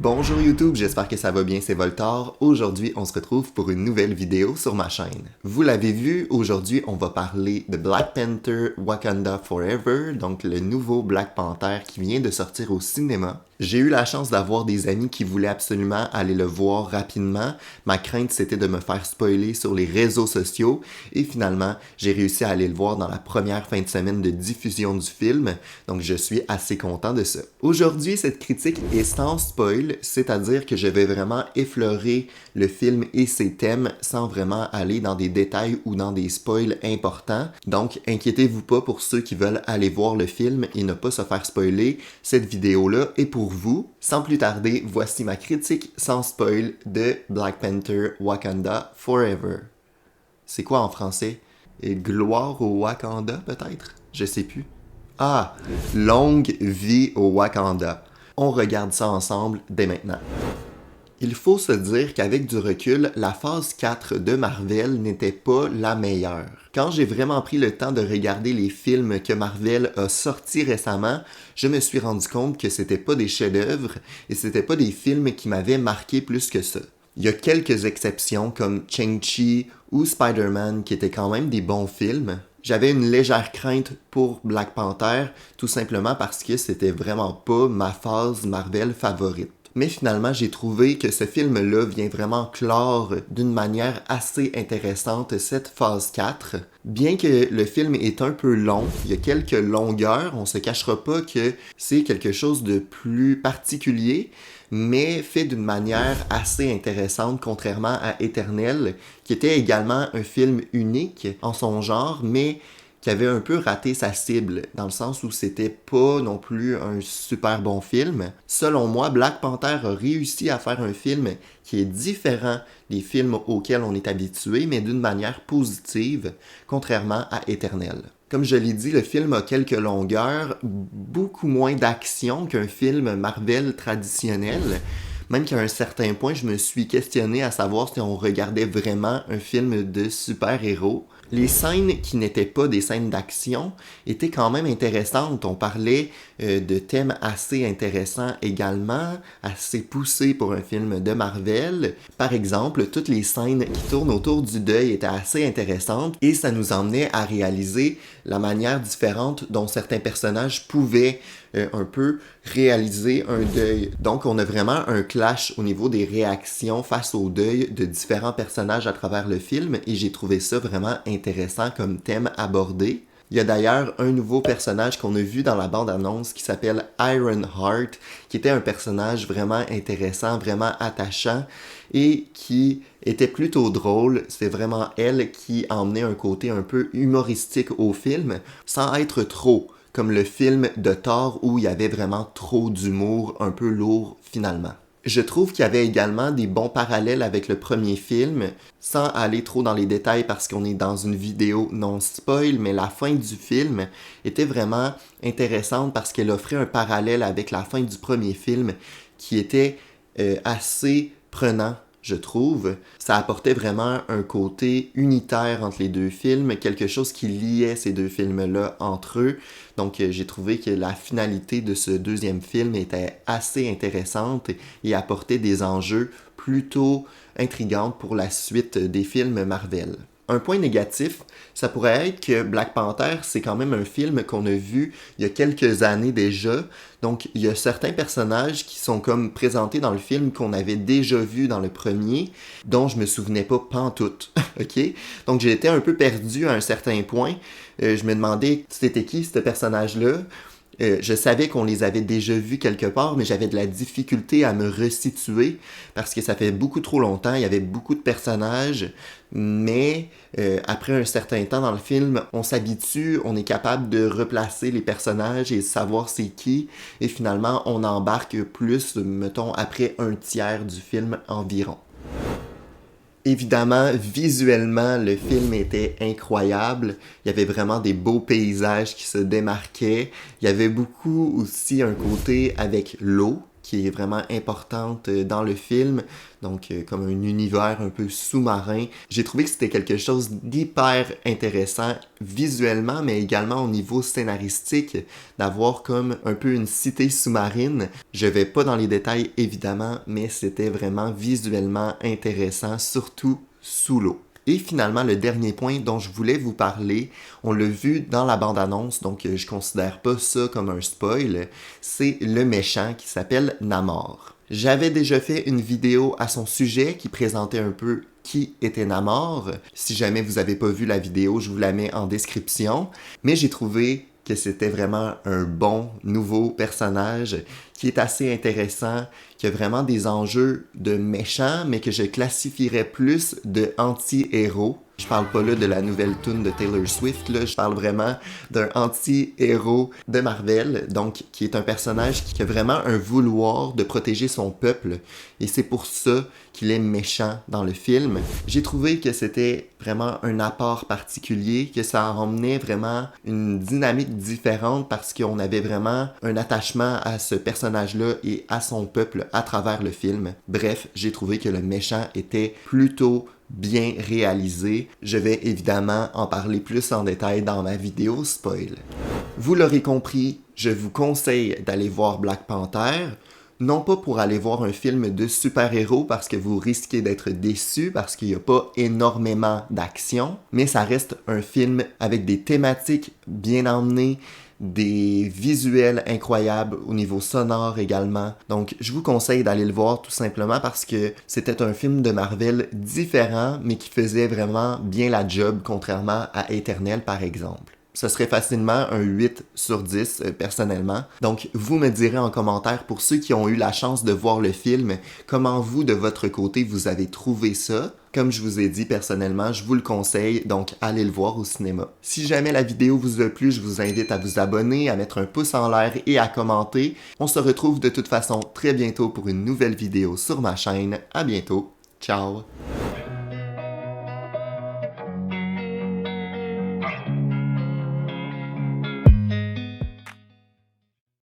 Bonjour YouTube, j'espère que ça va bien, c'est Voltar. Aujourd'hui, on se retrouve pour une nouvelle vidéo sur ma chaîne. Vous l'avez vu, aujourd'hui, on va parler de Black Panther Wakanda Forever, donc le nouveau Black Panther qui vient de sortir au cinéma. J'ai eu la chance d'avoir des amis qui voulaient absolument aller le voir rapidement. Ma crainte, c'était de me faire spoiler sur les réseaux sociaux. Et finalement, j'ai réussi à aller le voir dans la première fin de semaine de diffusion du film. Donc, je suis assez content de ça. Aujourd'hui, cette critique est sans spoil, c'est-à-dire que je vais vraiment effleurer le film et ses thèmes sans vraiment aller dans des détails ou dans des spoils importants. Donc, inquiétez-vous pas pour ceux qui veulent aller voir le film et ne pas se faire spoiler. Cette vidéo-là est pour vous. Sans plus tarder, voici ma critique sans spoil de Black Panther Wakanda Forever. C'est quoi en français? Et gloire au Wakanda, peut-être? Je sais plus. Ah, longue vie au Wakanda. On regarde ça ensemble dès maintenant. Il faut se dire qu'avec du recul, la phase 4 de Marvel n'était pas la meilleure. Quand j'ai vraiment pris le temps de regarder les films que Marvel a sortis récemment, je me suis rendu compte que c'était pas des chefs-d'œuvre et c'était pas des films qui m'avaient marqué plus que ça. Il y a quelques exceptions comme Shang-Chi ou Spider-Man qui étaient quand même des bons films. J'avais une légère crainte pour Black Panther, tout simplement parce que c'était vraiment pas ma phase Marvel favorite. Mais finalement, j'ai trouvé que ce film-là vient vraiment clore d'une manière assez intéressante cette phase 4. Bien que le film est un peu long, il y a quelques longueurs, on se cachera pas que c'est quelque chose de plus particulier, mais fait d'une manière assez intéressante, contrairement à Éternel, qui était également un film unique en son genre, mais qui avait un peu raté sa cible, dans le sens où c'était pas non plus un super bon film. Selon moi, Black Panther a réussi à faire un film qui est différent des films auxquels on est habitué, mais d'une manière positive, contrairement à Éternel. Comme je l'ai dit, le film a quelques longueurs, beaucoup moins d'action qu'un film Marvel traditionnel. Même qu'à un certain point, je me suis questionné à savoir si on regardait vraiment un film de super-héros. Les scènes qui n'étaient pas des scènes d'action étaient quand même intéressantes. On parlait de thèmes assez intéressants également, assez poussés pour un film de Marvel. Par exemple, toutes les scènes qui tournent autour du deuil étaient assez intéressantes et ça nous emmenait à réaliser la manière différente dont certains personnages pouvaient un peu réaliser un deuil. Donc, on a vraiment un clash au niveau des réactions face au deuil de différents personnages à travers le film et j'ai trouvé ça vraiment intéressant comme thème abordé. Il y a d'ailleurs un nouveau personnage qu'on a vu dans la bande-annonce qui s'appelle Ironheart, qui était un personnage vraiment intéressant, vraiment attachant et qui était plutôt drôle. C'est vraiment elle qui emmenait un côté un peu humoristique au film, sans être trop, comme le film de Thor où il y avait vraiment trop d'humour, un peu lourd finalement. Je trouve qu'il y avait également des bons parallèles avec le premier film, sans aller trop dans les détails parce qu'on est dans une vidéo non spoil, mais la fin du film était vraiment intéressante parce qu'elle offrait un parallèle avec la fin du premier film qui était assez prenant. Je trouve, ça apportait vraiment un côté unitaire entre les deux films, quelque chose qui liait ces deux films-là entre eux. Donc j'ai trouvé que la finalité de ce deuxième film était assez intéressante et apportait des enjeux plutôt intrigants pour la suite des films Marvel. Un point négatif, ça pourrait être que Black Panther, c'est quand même un film qu'on a vu il y a quelques années déjà. Donc, il y a certains personnages qui sont comme présentés dans le film qu'on avait déjà vu dans le premier, dont je me souvenais pas pantoute, ok? Donc, j'ai été un peu perdu à un certain point. Je me demandais c'était qui ce personnage-là. Je savais qu'on les avait déjà vus quelque part, mais j'avais de la difficulté à me resituer parce que ça fait beaucoup trop longtemps, il y avait beaucoup de personnages, mais après un certain temps dans le film, on s'habitue, on est capable de replacer les personnages et savoir c'est qui, et finalement on embarque plus, mettons, après un tiers du film environ. Évidemment, visuellement, le film était incroyable. Il y avait vraiment des beaux paysages qui se démarquaient. Il y avait beaucoup aussi un côté avec l'eau qui est vraiment importante dans le film, donc comme un univers un peu sous-marin. J'ai trouvé que c'était quelque chose d'hyper intéressant visuellement, mais également au niveau scénaristique, d'avoir comme un peu une cité sous-marine. Je vais pas dans les détails évidemment, mais c'était vraiment visuellement intéressant, surtout sous l'eau. Et finalement, le dernier point dont je voulais vous parler, on l'a vu dans la bande-annonce, donc je considère pas ça comme un spoil, c'est le méchant qui s'appelle Namor. J'avais déjà fait une vidéo à son sujet qui présentait un peu qui était Namor. Si jamais vous avez pas vu la vidéo, je vous la mets en description. Mais j'ai trouvé que c'était vraiment un bon nouveau personnage qui est assez intéressant, qui a vraiment des enjeux de méchant, mais que je classifierais plus de anti-héros. Je parle pas là de la nouvelle tune de Taylor Swift, là, je parle vraiment d'un anti-héros de Marvel, donc qui est un personnage qui a vraiment un vouloir de protéger son peuple, et c'est pour ça qu'il est méchant dans le film. J'ai trouvé que c'était vraiment un apport particulier, que ça emmenait vraiment une dynamique différente parce qu'on avait vraiment un attachement à ce personnage-là et à son peuple à travers le film. Bref, j'ai trouvé que le méchant était plutôt bien réalisé. Je vais évidemment en parler plus en détail dans ma vidéo spoil. Vous l'aurez compris, je vous conseille d'aller voir Black Panther. Non pas pour aller voir un film de super-héros parce que vous risquez d'être déçu parce qu'il n'y a pas énormément d'action, mais ça reste un film avec des thématiques bien emmenées, des visuels incroyables au niveau sonore également. Donc, je vous conseille d'aller le voir tout simplement parce que c'était un film de Marvel différent, mais qui faisait vraiment bien la job, contrairement à Éternel, par exemple. Ce serait facilement un 8 sur 10 personnellement. Donc, vous me direz en commentaire, pour ceux qui ont eu la chance de voir le film, comment vous, de votre côté, vous avez trouvé ça. Comme je vous ai dit personnellement, je vous le conseille, donc allez le voir au cinéma. Si jamais la vidéo vous a plu, je vous invite à vous abonner, à mettre un pouce en l'air et à commenter. On se retrouve de toute façon très bientôt pour une nouvelle vidéo sur ma chaîne. À bientôt. Ciao!